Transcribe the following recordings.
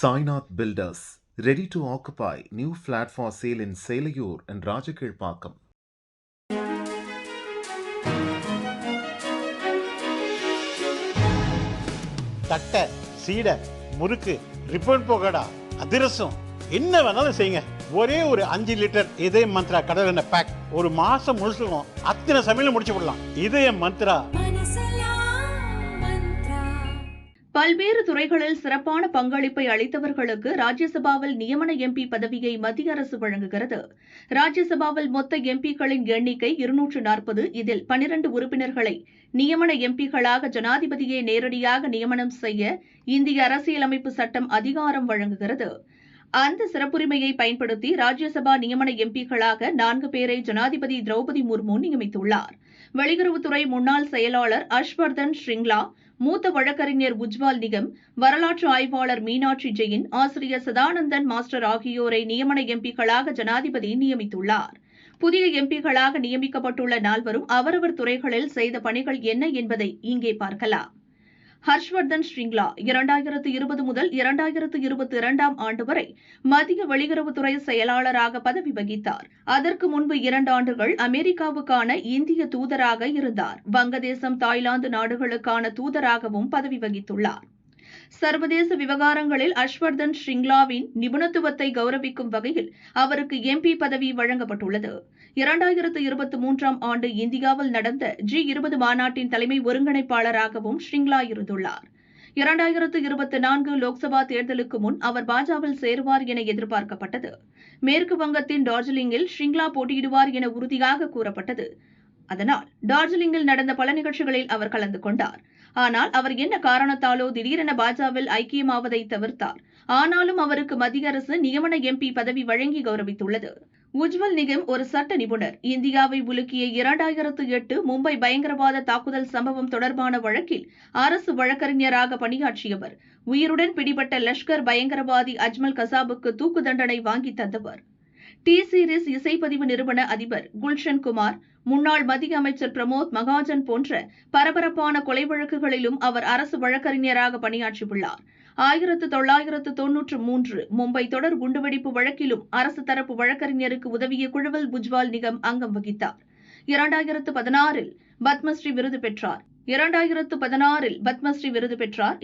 Sainath Builders, ready to occupy new flat for sale in Selayur and Rajakilpakkam. தட்டை, சீடை, முறுக்கு, ribbon pakoda, அதிரசம் என்ன வேணாலும் செய்யுங்க. ஒரே ஒரு 5 லிட்டர் இதய மந்த்ரா கடல் எண்ணெய் பேக் ஒரு மாசம் முழுசுக்கும் அத்தனை சமையல் முடிச்சு விடலாம். இதய மந்த்ரா. பல்வேறு துறைகளில் சிறப்பான பங்களிப்பை அளித்தவர்களுக்கு ராஜ்யசபாவில் நியமன எம்பி பதவியை மத்திய அரசு வழங்குகிறது. ராஜ்யசபாவில் மொத்த எம்பிக்களின் எண்ணிக்கை 240. இதில் 12 உறுப்பினர்களை நியமன எம்பிக்களாக ஜனாதிபதியே நேரடியாக நியமனம் செய்ய இந்திய அரசியலமைப்பு சட்டம் அதிகாரம் வழங்குகிறது. அந்த சிறப்புரிமையை பயன்படுத்தி ராஜ்யசபா நியமன எம்பிக்களாக 4 பேரை ஜனாதிபதி திரௌபதி முர்மு நியமித்துள்ளார். வெளியுறவுத்துறை முன்னாள் செயலாளர் ஹர்ஷ்வர்தன் ஸ்ரிங்லா, மூத்த வழக்கறிஞர் உஜ்வால் நிகம், வரலாற்று ஆய்வாளர் மீனாட்சி ஜெயின், ஆசிரியர் சதானந்தன் மாஸ்டர் ஆகியோரை நியமன எம்பிக்களாக ஜனாதிபதி நியமித்துள்ளார். புதிய எம்பிக்களாக நியமிக்கப்பட்டுள்ள 4வரும் அவரவர் துறைகளில் செய்த பணிகள் என்ன என்பதை இங்கே பார்க்கலாம். ஹர்ஷ்வர்தன் ஸ்ரிங்லா 2020 முதல் 2022 ஆண்டு வரை மத்திய வெளியுறவுத்துறை செயலாளராக பதவி வகித்தார். அதற்கு முன்பு 2 ஆண்டுகள் அமெரிக்காவுக்கான இந்திய தூதராக இருந்தார். வங்கதேசம், தாய்லாந்து நாடுகளுக்கான தூதராகவும் பதவி வகித்துள்ளார். சர்வதேச விவகாரங்களில் ஹர்ஷ்வர்தன் ஸ்ரிங்லாவின் நிபுணத்துவத்தை கௌரவிக்கும் வகையில் அவருக்கு எம்பி பதவி வழங்கப்பட்டுள்ளது. 2023 ஆண்டு இந்தியாவில் நடந்த G20 மாநாட்டின் தலைமை ஒருங்கிணைப்பாளராகவும் ஸ்ரிங்லா இருந்துள்ளார். 2024 லோக்சபா தேர்தலுக்கு முன் அவர் பாஜகவில் சேருவார் என எதிர்பார்க்கப்பட்டது. மேற்கு வங்கத்தின் டார்ஜிலிங்கில் ஸ்ரிங்லா போட்டியிடுவார் என உறுதியாக கூறப்பட்டது. அதனால் டார்ஜிலிங்கில் நடந்த பல நிகழ்ச்சிகளில் அவர் கலந்து கொண்டார். ஆனால் அவர் என்ன காரணத்தாலோ திடீரென பாஜகவில் ஐக்கியமாவதை தவிர்த்தார். ஆனாலும் அவருக்கு மத்திய அரசு நியமன எம்பி பதவி வழங்கி கௌரவித்துள்ளது. உஜ்வல் நிகம் ஒரு சட்ட நிபுணர். இந்தியாவை உலுக்கிய 2008 மும்பை பயங்கரவாத தாக்குதல் சம்பவம் தொடர்பான வழக்கில் அரசு வழக்கறிஞராக பணியாற்றியவர். உயிருடன் பிடிபட்ட லஷ்கர் பயங்கரவாதி அஜ்மல் கசாபுக்கு தூக்கு தண்டனை வாங்கி தந்தவர். டி சீரிஸ் இசைப்பதிவு நிறுவன அதிபர் குல்ஷன் குமார், முன்னாள் மத்திய அமைச்சர் பிரமோத் மகாஜன் போன்ற பரபரப்பான கொலை வழக்குகளிலும் அவர் அரசு வழக்கறிஞராக பணியாற்றியுள்ளார். 1993 மும்பை தொடர் குண்டுவெடிப்பு வழக்கிலும் அரசு தரப்பு வழக்கறிஞருக்கு உதவிய குழுவில் உஜ்வால் நிகம் அங்கம் வகித்தார். 2016 பத்மஸ்ரீ விருது பெற்றார்.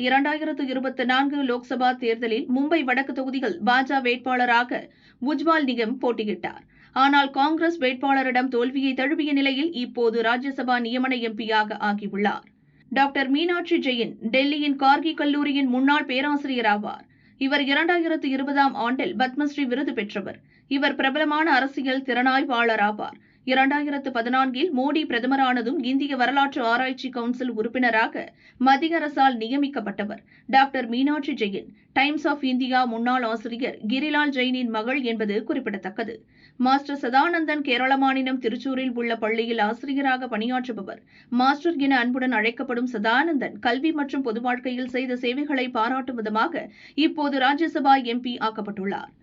2024 லோக்சபா தேர்தலில் மும்பை வடக்கு தொகுதியில் பாஜக வேட்பாளராக உஜ்வால் நிகம் போட்டியிட்டார். ஆனால் காங்கிரஸ் வேட்பாளரிடம் தோல்வியை தழுவிய நிலையில் இப்போது ராஜ்யசபா நியமன எம்பியாக ஆகியுள்ளார். டாக்டர் மீனாட்சி ஜெயின் டெல்லியின் கார்கி கல்லூரியின் முன்னாள் பேராசிரியர் ஆவார். இவர் 2020 ஆண்டில் பத்மஸ்ரீ விருது பெற்றவர். இவர் பிரபலமான அரசியல் திறனாய்வாளர் ஆவார். 2014 மோடி பிரதமரானதும் இந்திய வரலாற்று ஆராய்ச்சி கவுன்சில் உறுப்பினராக மத்திய அரசால் நியமிக்கப்பட்டவர். Doctor Meenakshi Jain times of India முன்னாள் ஆசிரியர் கிரிலால் ஜெயினின் மகள் என்பது குறிப்பிடத்தக்கது. மாஸ்டர் சதானந்தன் கேரள மாநிலம் திருச்சூரில் உள்ள பள்ளியில் ஆசிரியராக பணியாற்றுபவர். மாஸ்டர் என அன்புடன் அழைக்கப்படும் சதானந்தன் கல்வி மற்றும் பொது வாழ்க்கையில் செய்த சேவைகளை பாராட்டும் விதமாக இப்போது ராஜ்யசபா எம்பி ஆக்கப்பட்டுள்ளார்.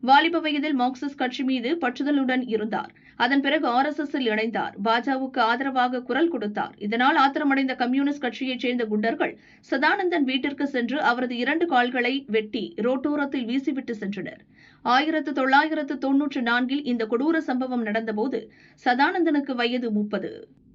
வாலிப வயதில் மார்க்சிஸ்ட் கட்சி மீது பற்றுதலுடன் இருந்தார். அதன் பிறகு RSSல் இணைந்தார். பாஜகவுக்கு ஆதரவாக குரல் கொடுத்தார். இதனால் ஆத்திரமடைந்த கம்யூனிஸ்ட் கட்சியைச் சேர்ந்த குண்டர்கள் சதானந்தன் வீட்டிற்கு சென்று அவரது 2 கால்களை வெட்டி ரோட்டோரத்தில் வீசிவிட்டு சென்றனர். 1994 இந்த கொடூர சம்பவம் நடந்தபோது சதானந்தனுக்கு வயது 30.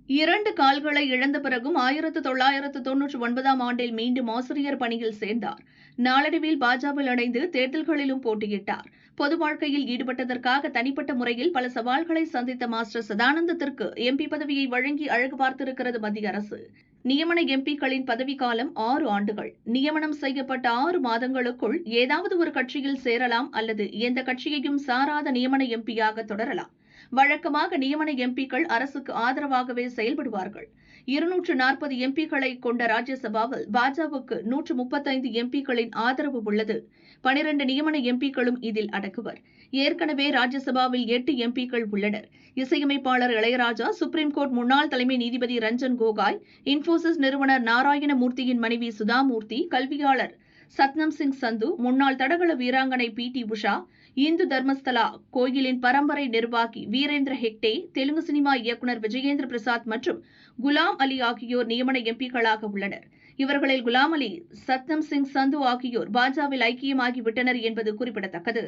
2 கால்களை இழந்த பிறகும் 1999 ஆண்டில் மீண்டும் ஆசிரியர் பணியில் சேர்ந்தார். நாளடைவில் பாஜகவில் இணைந்து தேர்தல்களிலும் போட்டியிட்டார். பொது வாழ்க்கையில் ஈடுபட்டதற்காக தனிப்பட்ட முறையில் பல சவால்களை சந்தித்த மாஸ்டர் சதானந்தத்திற்கு எம்பி பதவியை வழங்கி அழகு பார்த்திருக்கிறது மத்திய அரசு. நியமன எம்பிக்களின் பதவிக்காலம் 6 ஆண்டுகள். நியமனம் செய்யப்பட்ட 6 மாதங்களுக்குள் ஏதாவது ஒரு கட்சியில் சேரலாம் அல்லது எந்த கட்சியையும் சாராத நியமன எம்பியாக தொடரலாம். வழக்கமாக நியமன எம்பிக்கள் அரசுக்கு ஆதரவாகவே செயல்படுவார்கள். 240 எம்பிக்களை கொண்ட ராஜ்யசபாவில் பாஜகவுக்கு 135 எம்பிக்களின் ஆதரவு உள்ளது. 12 நியமன எம்பிக்களும் இதில் அடங்குவர். ஏற்கனவே ராஜ்யசபாவில் 8 எம்பிக்கள் உள்ளனர். இசையமைப்பாளர் இளையராஜா, சுப்ரீம் கோர்ட் முன்னாள் தலைமை நீதிபதி ரஞ்சன் கோகாய், இன்போசிஸ் நிறுவனர் நாராயணமூர்த்தியின் மனைவி சுதாமூர்த்தி, கல்வியாளர் சத்னம் சிங் சந்து, முன்னாள் தடகள வீராங்கனை PT உஷா, இந்து தர்மஸ்தலா கோயிலின் பரம்பரை நிர்வாகி வீரேந்திர ஹெக்டே, தெலுங்கு சினிமா இயக்குநர் விஜயேந்திர பிரசாத் மற்றும் குலாம் அலி ஆகியோர் நியமன எம்பிக்களாக உள்ளனர். இவர்களில் குலாம் அலி, சத்னம் சிங் சந்து ஆகியோர் பாஜகவில் ஐக்கியமாகிவிட்டனர் என்பது குறிப்பிடத்தக்கது.